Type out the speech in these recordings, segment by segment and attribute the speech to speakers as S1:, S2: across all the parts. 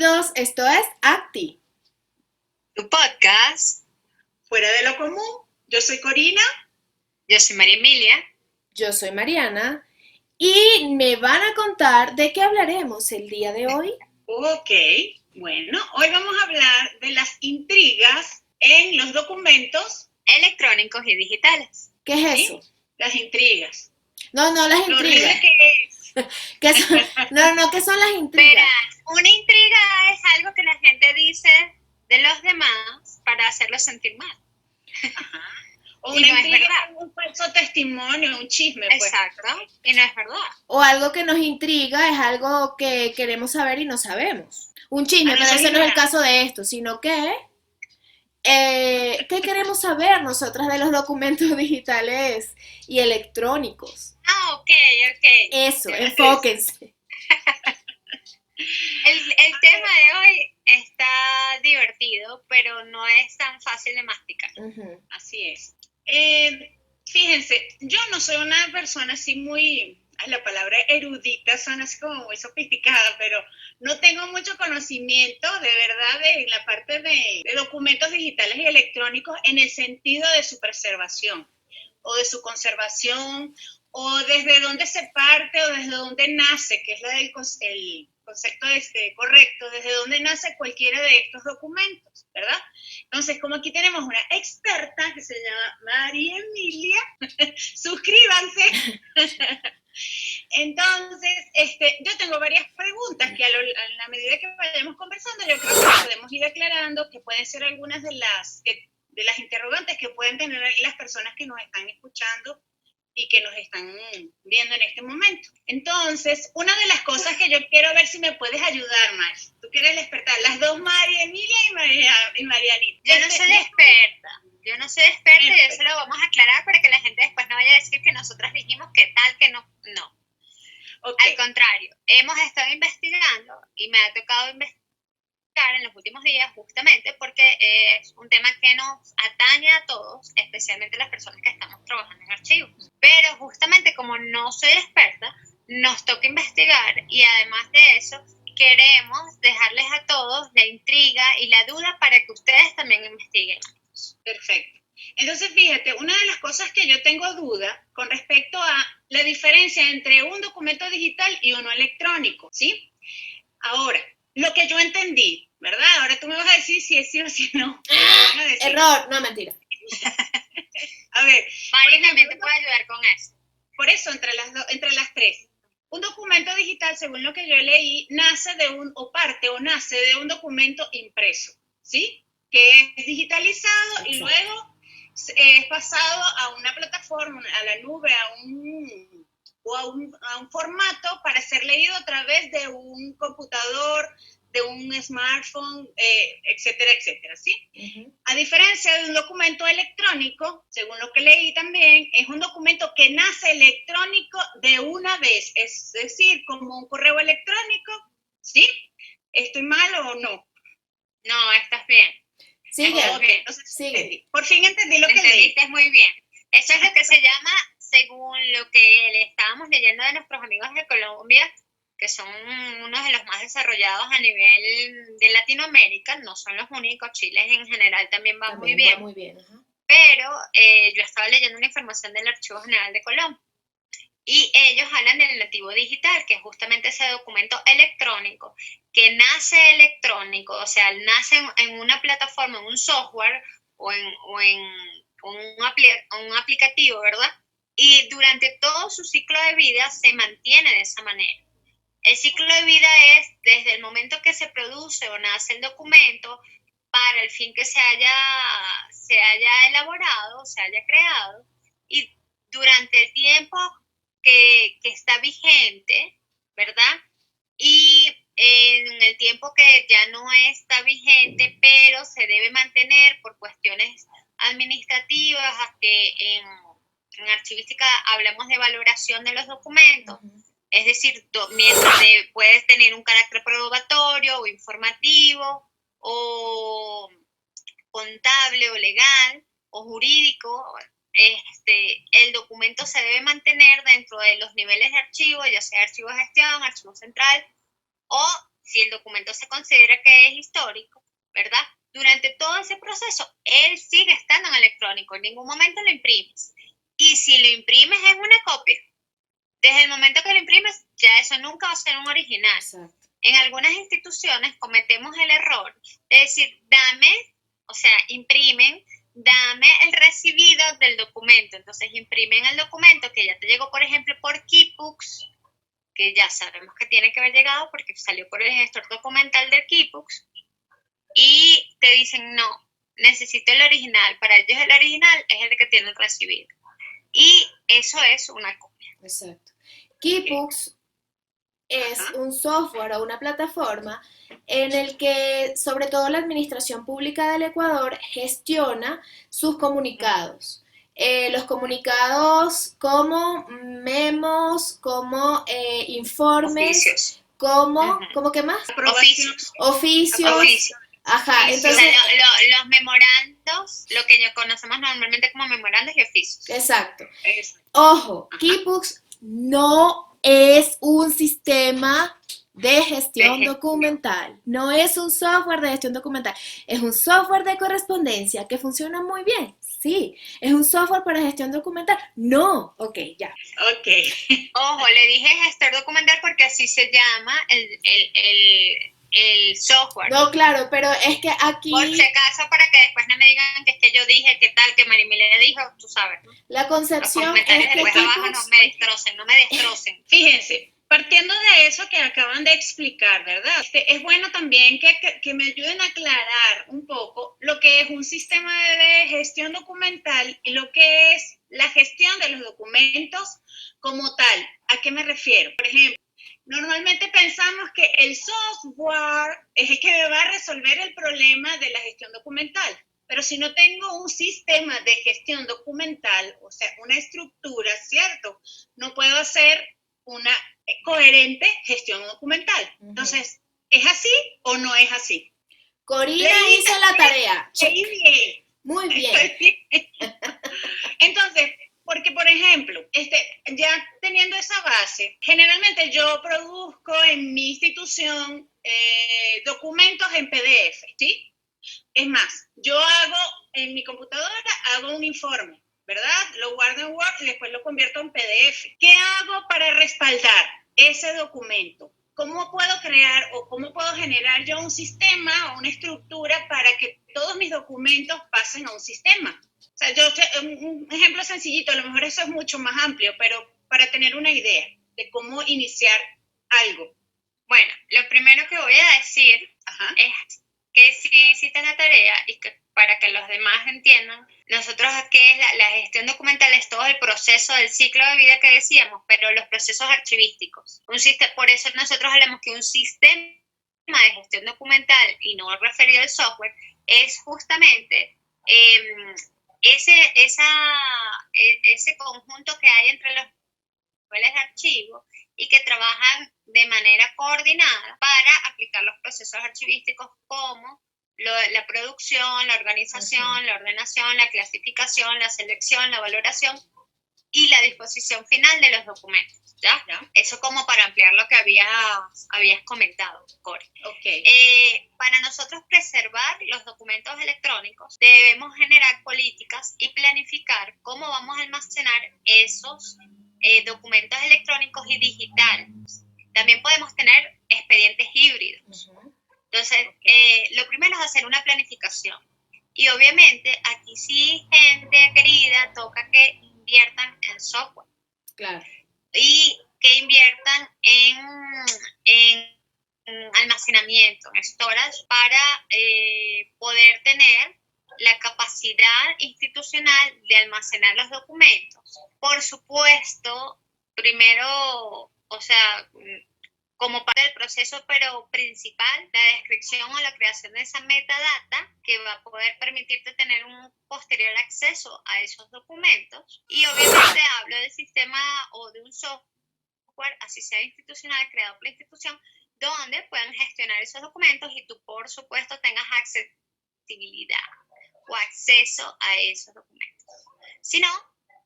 S1: Bienvenidos, esto es Acti,
S2: tu podcast.
S3: Fuera de lo común. Yo soy Corina.
S2: Yo soy María Emilia.
S1: yo soy Mariana y me van a contar de qué hablaremos el día de hoy.
S3: Ok, bueno, hoy vamos a hablar de las intrigas en los documentos
S2: Electrónicos y digitales.
S1: ¿Qué es
S3: ¿sí?
S1: eso?
S3: Las intrigas.
S1: No, las
S3: Lo
S1: intrigas.
S3: horrible que es.
S1: ¿Qué son? ¿Qué son las intrigas?
S2: Verás, una intriga es algo que la gente dice de los demás para hacerlos sentir mal.
S3: Ajá. O
S2: Y
S3: una
S2: no es
S3: intriga
S2: verdad.
S3: es un falso testimonio, un chisme.
S2: Exacto. Y no es verdad.
S1: O algo que nos intriga es algo que queremos saber y no sabemos. Un chisme,
S3: Ah, no,
S1: pero
S3: eso
S1: ese
S3: es
S1: no es el
S3: ignorante.
S1: caso de esto, sino que ¿qué queremos saber nosotras de los documentos digitales y electrónicos?
S2: Ah, ok.
S1: Eso, enfóquense.
S2: El tema de hoy está divertido, pero no es tan fácil de masticar.
S1: Uh-huh.
S3: Así es. Fíjense, yo no soy una persona así muy, la palabra erudita suena así como muy sofisticada, pero no tengo mucho conocimiento de verdad de la parte de documentos digitales y electrónicos en el sentido de su preservación o de su conservación o desde dónde se parte o desde dónde nace, que es el concepto correcto, desde dónde nace cualquiera de estos documentos, ¿verdad? Entonces, como aquí tenemos una experta que se llama María Emilia, suscríbanse. Entonces, yo tengo varias preguntas que a la medida que vayamos conversando, yo creo que podemos ir aclarando, que pueden ser algunas de las interrogantes que pueden tener las personas que nos están escuchando y que nos están viendo en este momento. Entonces, una de las cosas que yo quiero ver si me puedes ayudar, Mari. Tú que eres la experta. Las dos, María Emilia y Marianita.
S2: Yo no soy experta. Y eso lo vamos a aclarar para que la gente después no vaya a decir que nosotras dijimos que tal, que no. No.
S3: Okay.
S2: Al contrario, hemos estado investigando y me ha tocado investigar en los últimos días justamente porque es un tema que nos atañe a todos, especialmente las personas que estamos trabajando en archivos. Pero justamente como no soy experta, nos toca investigar y además de eso queremos dejarles a todos la intriga y la duda para que ustedes también investiguen.
S3: Perfecto. Entonces, fíjate, una de las cosas que yo tengo duda con respecto a la diferencia entre un documento digital y uno electrónico, ¿sí? Ahora, lo que yo entendí, ¿verdad? Ahora tú me vas a decir si es sí o si no.
S1: Error, no, mentira.
S3: A ver.
S2: María también te puede ayudar con eso.
S3: Por eso, entre las tres. Un documento digital, según lo que yo leí, nace de un documento impreso, ¿sí? Que es digitalizado y luego es pasado a una plataforma, a la nube, a un formato para ser leído a través de un computador, de un smartphone, etcétera, etcétera, ¿sí?
S1: Uh-huh.
S3: A diferencia de un documento electrónico, según lo que leí también, es un documento que nace electrónico de una vez, es decir, como un correo electrónico, ¿sí? ¿Estoy mal o no?
S2: No, estás bien.
S1: Sigue.
S3: Okay. Entonces,
S1: sigue.
S3: Por fin entendí lo que leí.
S2: Entendiste muy bien. Eso es lo que se llama, según lo que le estábamos leyendo de nuestros amigos de Colombia, que son unos de los más desarrollados a nivel de Latinoamérica, no son los únicos, Chile en general también va muy bien.
S1: Va muy bien, uh-huh.
S2: Pero yo estaba leyendo una información del Archivo General de Colombia y ellos hablan del nativo digital, que es justamente ese documento electrónico, que nace electrónico, o sea, nace en una plataforma, en un software o en un aplicativo, ¿verdad? Y durante todo su ciclo de vida se mantiene de esa manera. El ciclo de vida es desde el momento que se produce o nace el documento para el fin que se haya elaborado, se haya creado, y durante el tiempo que está vigente, ¿verdad? Y en el tiempo que ya no está vigente, pero se debe mantener por cuestiones administrativas, que en archivística hablamos de valoración de los documentos. Uh-huh. Es decir, mientras puedes tener un carácter probatorio o informativo o contable o legal o jurídico, el documento se debe mantener dentro de los niveles de archivo, ya sea archivo de gestión, archivo central o si el documento se considera que es histórico, ¿verdad? Durante todo ese proceso, él sigue estando en electrónico, en ningún momento lo imprimes. Y si lo imprimes es una copia. Desde el momento que lo imprimes, ya eso nunca va a ser un original.
S1: Exacto.
S2: En algunas instituciones cometemos el error de decir, o sea, imprimen, dame el recibido del documento. Entonces imprimen el documento que ya te llegó, por ejemplo, por Keybooks, que ya sabemos que tiene que haber llegado porque salió por el gestor documental de Keybooks, y te dicen, no, necesito el original. Para ellos el original es el que tiene el recibido. Y eso es una copia.
S1: Exacto. Keybooks es un software o una plataforma en el que, sobre todo la Administración Pública del Ecuador, gestiona sus comunicados. Los comunicados como memos, como informes,
S2: Oficios.
S1: ¿cómo qué más?
S2: Oficios.
S1: Oficios. Ajá,
S2: O
S1: entonces...
S2: sea, los memorandos, lo que conocemos normalmente como memorandos y oficios.
S1: Exacto. Ojo, Keybooks no es un sistema de gestión documental, no es un software de gestión documental, es un software de correspondencia que funciona muy bien. Sí, es un software para gestión documental. No, ok, ya.
S3: Ok.
S2: Ojo, le dije gestor documental porque así se llama el software.
S1: No, claro, pero es que aquí...
S2: Por si acaso, para que después no me digan que es que yo dije, que tal, que Marimile dijo, tú sabes, ¿no?
S1: La concepción
S2: Los comentarios
S1: es que
S2: después abajo no me destrocen.
S3: Fíjense, partiendo de eso que acaban de explicar, ¿verdad? Es bueno también que me ayuden a aclarar un poco lo que es un sistema de gestión documental y lo que es la gestión de los documentos como tal. ¿A qué me refiero? Por ejemplo, normalmente pensamos que el software es el que me va a resolver el problema de la gestión documental. Pero si no tengo un sistema de gestión documental, o sea, una estructura, ¿cierto? No puedo hacer una coherente gestión documental. Entonces, ¿es así o no es así?
S1: Corina hizo la tarea.
S3: Bien.
S1: Muy bien.
S3: Entonces, porque por ejemplo, ya teniendo esa base, generalmente yo produzco en mi institución documentos en PDF, ¿sí? Es más, yo hago en mi computadora, hago un informe, ¿verdad? Lo guardo en Word y después lo convierto en PDF. ¿Qué hago para respaldar ese documento? ¿Cómo puedo crear o cómo puedo generar yo un sistema o una estructura para que todos mis documentos pasen a un sistema? O sea, un ejemplo sencillito, a lo mejor eso es mucho más amplio, pero para tener una idea de cómo iniciar algo.
S2: Bueno, lo primero que voy a decir es que si hiciste la tarea y que para que los demás entiendan, nosotros ¿qué es la gestión documental? Es todo el proceso del ciclo de vida que decíamos, pero los procesos archivísticos. Por eso nosotros hablamos que un sistema de gestión documental, y no referido al software, es justamente ese conjunto que hay entre los niveles de archivo y que trabajan de manera coordinada para aplicar los procesos archivísticos como la producción, la organización, la ordenación, la clasificación, la selección, la valoración y la disposición final de los documentos. ¿Ya? Eso como para ampliar lo que habías comentado, Cori. Para nosotros preservar los documentos electrónicos, debemos generar políticas y planificar cómo vamos a almacenar esos documentos electrónicos y digitales. También podemos tener expedientes híbridos. Entonces, lo primero es hacer una planificación. Y obviamente, aquí sí, gente querida, toca que inviertan en software.
S1: Claro.
S2: Y que inviertan en almacenamiento, en storage, para poder tener la capacidad institucional de almacenar los documentos. Por supuesto, primero, o sea, como parte del proceso, pero principal, la descripción o la creación de esa metadata que va a poder permitirte tener un posterior acceso a esos documentos. Y obviamente hablo del sistema o de un software, así sea institucional, creado por la institución, donde puedan gestionar esos documentos y tú, por supuesto, tengas accesibilidad o acceso a esos documentos. Si no,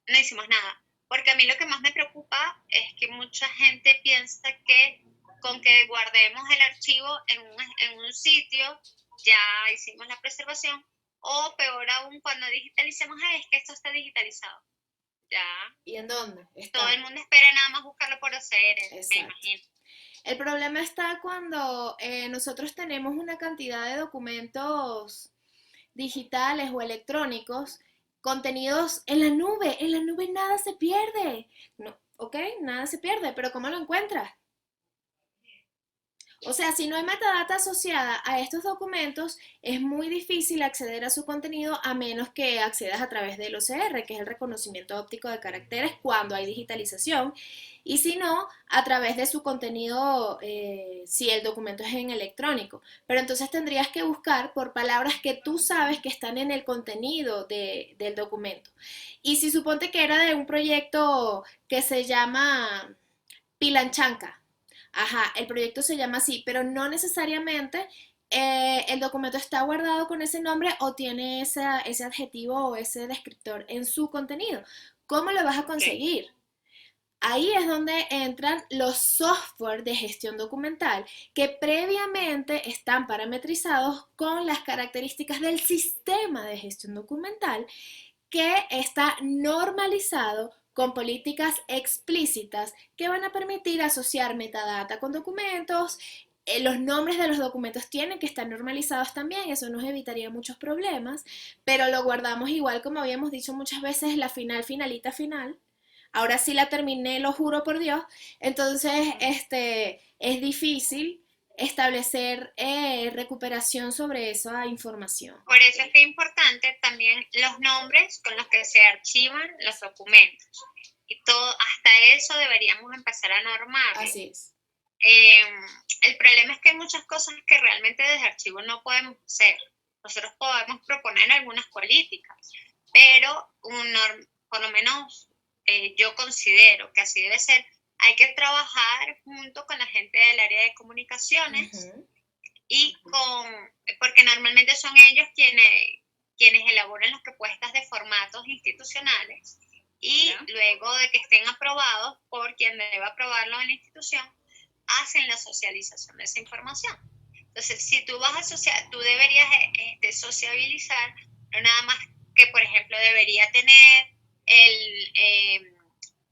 S2: no hicimos nada. Porque a mí lo que más me preocupa es que mucha gente piensa que con que guardemos el archivo en un sitio, ya hicimos la preservación, o peor aún, cuando digitalicemos, es que esto está digitalizado. Ya.
S1: ¿Y en dónde está?
S2: Todo el mundo espera nada más buscarlo por OCR, me imagino.
S1: El problema está cuando nosotros tenemos una cantidad de documentos digitales o electrónicos, contenidos en la nube nada se pierde. No, ok, nada se pierde, pero ¿cómo lo encuentras? O sea, si no hay metadata asociada a estos documentos, es muy difícil acceder a su contenido a menos que accedas a través del OCR, que es el reconocimiento óptico de caracteres cuando hay digitalización, y si no, a través de su contenido, si el documento es en electrónico. Pero entonces tendrías que buscar por palabras que tú sabes que están en el contenido del documento. Y si suponte que era de un proyecto que se llama Pilanchanca. Ajá, el proyecto se llama así, pero no necesariamente el documento está guardado con ese nombre o tiene ese adjetivo o ese descriptor en su contenido. ¿Cómo lo vas a conseguir? Ahí es donde entran los software de gestión documental que previamente están parametrizados con las características del sistema de gestión documental que está normalizado con políticas explícitas que van a permitir asociar metadata con documentos. Los nombres de los documentos tienen que estar normalizados también, eso nos evitaría muchos problemas, pero lo guardamos igual como habíamos dicho muchas veces, la finalita final. Ahora sí la terminé, lo juro por Dios. Entonces, es difícil establecer recuperación sobre esa información.
S2: Por eso es que es importante también los nombres con los que se archivan los documentos. Y todo, hasta eso deberíamos empezar a normar.
S1: Así es.
S2: El problema es que hay muchas cosas que realmente desde archivo no podemos hacer. Nosotros podemos proponer algunas políticas, pero por lo menos yo considero que así debe ser. Hay que trabajar junto con la gente del área de comunicaciones y porque normalmente son ellos quienes elaboran las propuestas de formatos institucionales y luego de que estén aprobados por quien debe aprobarlo en la institución, hacen la socialización de esa información. Entonces, si tú vas a tú deberías sociabilizar, no nada más que, por ejemplo, debería tener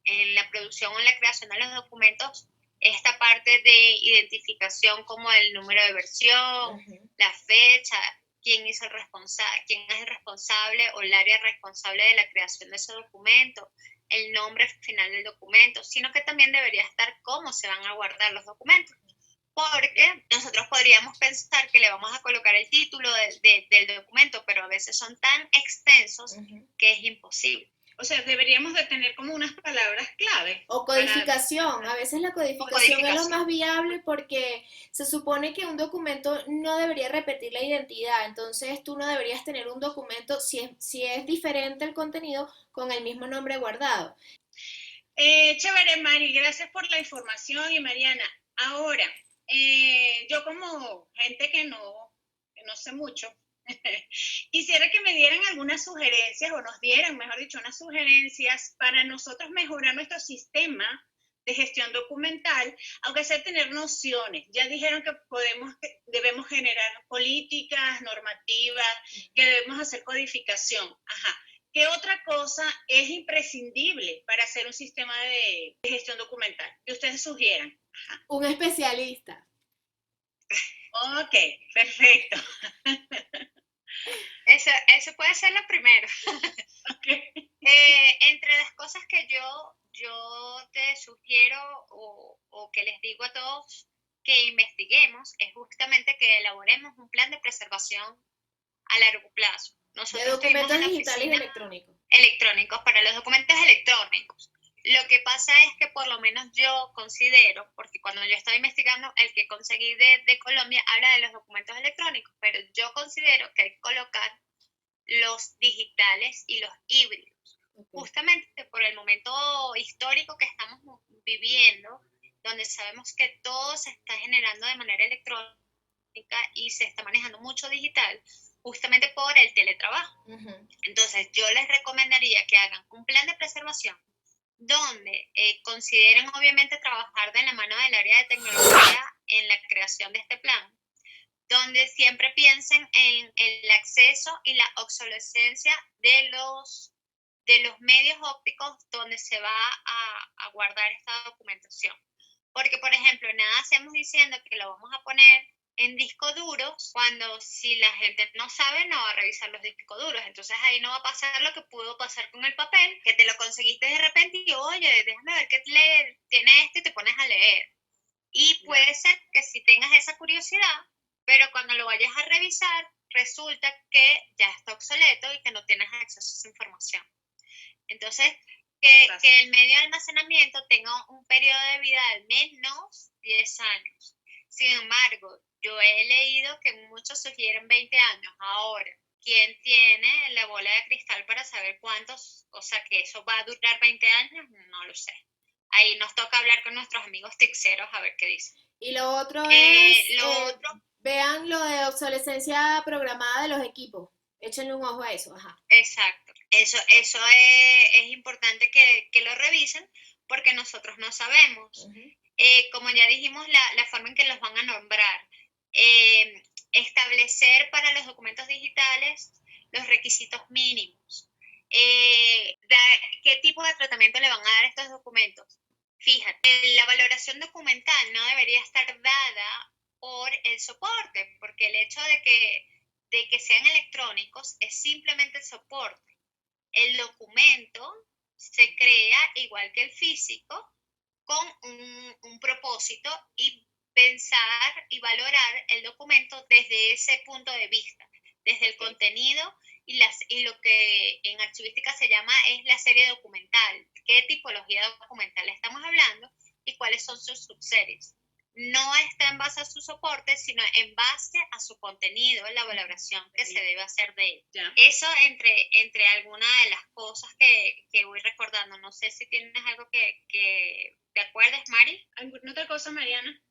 S2: en la producción o en la creación de los documentos esta parte de identificación como el número de versión, la fecha, quién es el responsable o el área responsable de la creación de ese documento, el nombre final del documento, sino que también debería estar cómo se van a guardar los documentos. Porque nosotros podríamos pensar que le vamos a colocar el título del documento, pero a veces son tan extensos que es imposible.
S3: O sea, deberíamos de tener como unas palabras clave.
S1: O codificación. A veces la codificación es lo más viable porque se supone que un documento no debería repetir la identidad. Entonces tú no deberías tener un documento, si es diferente el contenido, con el mismo nombre guardado.
S3: Chévere, Mari. Gracias por la información. Y Mariana, ahora, yo como gente que no sé mucho, quisiera que me dieran algunas sugerencias, o nos dieran, mejor dicho, unas sugerencias para nosotros mejorar nuestro sistema de gestión documental, aunque sea tener nociones. Ya dijeron que debemos generar políticas, normativas, que debemos hacer codificación. Ajá. ¿Qué otra cosa es imprescindible para hacer un sistema de gestión documental? Que ustedes sugieran. Ajá.
S1: Un especialista.
S3: Ok, perfecto.
S2: Eso puede ser lo primero.
S3: Okay.
S2: Entre las cosas que yo te sugiero o que les digo a todos que investiguemos es justamente que elaboremos un plan de preservación a largo plazo.
S1: Nosotros de documentos digitales y electrónicos.
S2: Electrónicos, para los documentos electrónicos. Lo que pasa es que por lo menos yo considero, porque cuando yo estaba investigando, el que conseguí de Colombia habla de los documentos electrónicos, pero yo considero que hay que colocar los digitales y los híbridos. Justamente por el momento histórico que estamos viviendo, donde sabemos que todo se está generando de manera electrónica y se está manejando mucho digital, justamente por el teletrabajo. Entonces, yo les recomendaría que hagan un plan de preservación donde consideren obviamente trabajar de la mano del área de tecnología en la creación de este plan, donde siempre piensen en el acceso y la obsolescencia de los medios ópticos donde se va a guardar esta documentación. Porque, por ejemplo, nada hacemos diciendo que lo vamos a poner en discos duros, cuando si la gente no sabe, no va a revisar los discos duros. Entonces ahí no va a pasar lo que pudo pasar con el papel, que te lo conseguiste de repente y oye, déjame ver qué tiene esto y te pones a leer. Y puede ser que si tengas esa curiosidad, pero cuando lo vayas a revisar, resulta que ya está obsoleto y que no tienes acceso a esa información. Entonces, que el medio de almacenamiento tenga un periodo de vida de al menos 10 años. Sin embargo, yo he leído que muchos sugieren 20 años. Ahora, ¿quién tiene la bola de cristal para saber cuántos, o sea, que eso va a durar 20 años? No lo sé. Ahí nos toca hablar con nuestros amigos tixeros a ver qué dicen.
S1: Y lo otro vean lo de obsolescencia programada de los equipos. Échenle un ojo a eso, ajá.
S2: Exacto. Eso es importante que lo revisen porque nosotros no sabemos. Como ya dijimos, la forma en que los van a nombrar. Establecer para los documentos digitales los requisitos mínimos. ¿Qué tipo de tratamiento le van a dar a estos documentos? Fíjate, la valoración documental no debería estar dada por el soporte, porque el hecho de que sean electrónicos es simplemente el soporte. El documento se crea igual que el físico con un propósito y pensar y valorar el documento desde ese punto de vista, desde el contenido y lo que en archivística se llama es la serie documental. ¿Qué tipología documental estamos hablando y cuáles son sus subseries? No está en base a su soporte, sino en base a su contenido, la valoración que se debe hacer de él. Ya. Eso entre algunas de las cosas que voy recordando. No sé si tienes algo que te acuerdes, Mari.
S3: ¿Alguna otra cosa, Mariana?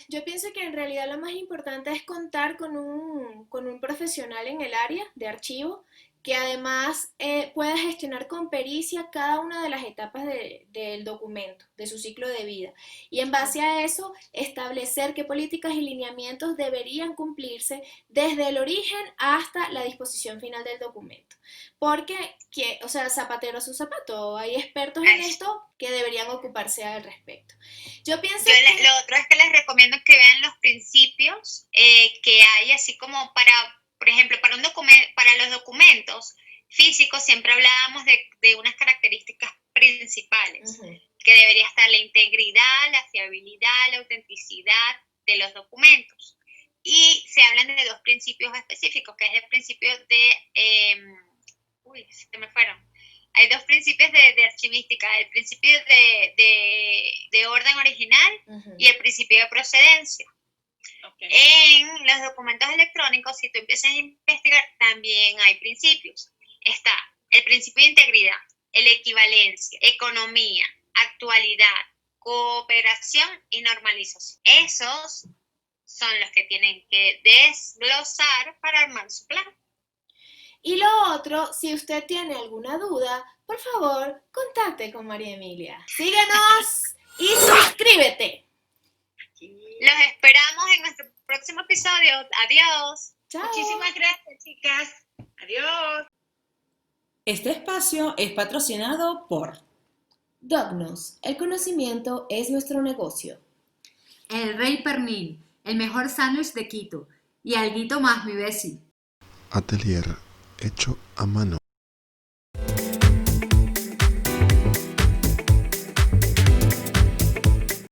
S1: Yo pienso que en realidad lo más importante es contar con un profesional en el área de archivo que además pueda gestionar con pericia cada una de las etapas del documento, de su ciclo de vida. Y en base a eso, establecer qué políticas y lineamientos deberían cumplirse desde el origen hasta la disposición final del documento. Porque, o sea, zapatero a su zapato, hay expertos en esto que deberían ocuparse al respecto. Yo pienso que...
S2: Lo otro es que les recomiendo que vean los principios que hay, así como por ejemplo, para los documentos físicos siempre hablábamos de unas características principales, que debería estar la integridad, la fiabilidad, la autenticidad de los documentos. Y se hablan de dos principios específicos, que es el principio de... se me fueron. Hay dos principios de archivística, el principio de orden original y el principio de procedencia. Okay. En los documentos electrónicos, si tú empiezas a investigar, también hay principios. Está el principio de integridad, el equivalencia, economía, actualidad, cooperación y normalización. Esos son los que tienen que desglosar para armar su plan.
S1: Y lo otro, si usted tiene alguna duda, por favor, contacte con María Emilia. Síguenos y suscríbete.
S2: Los esperamos en nuestro próximo episodio. Adiós.
S3: Chao. Muchísimas gracias, chicas. Adiós.
S4: Este espacio es patrocinado por
S1: Dognos. El conocimiento es nuestro negocio.
S5: El Rey Pernil, el mejor sándwich de Quito. Y alguito más, mi besi.
S6: Atelier hecho a mano.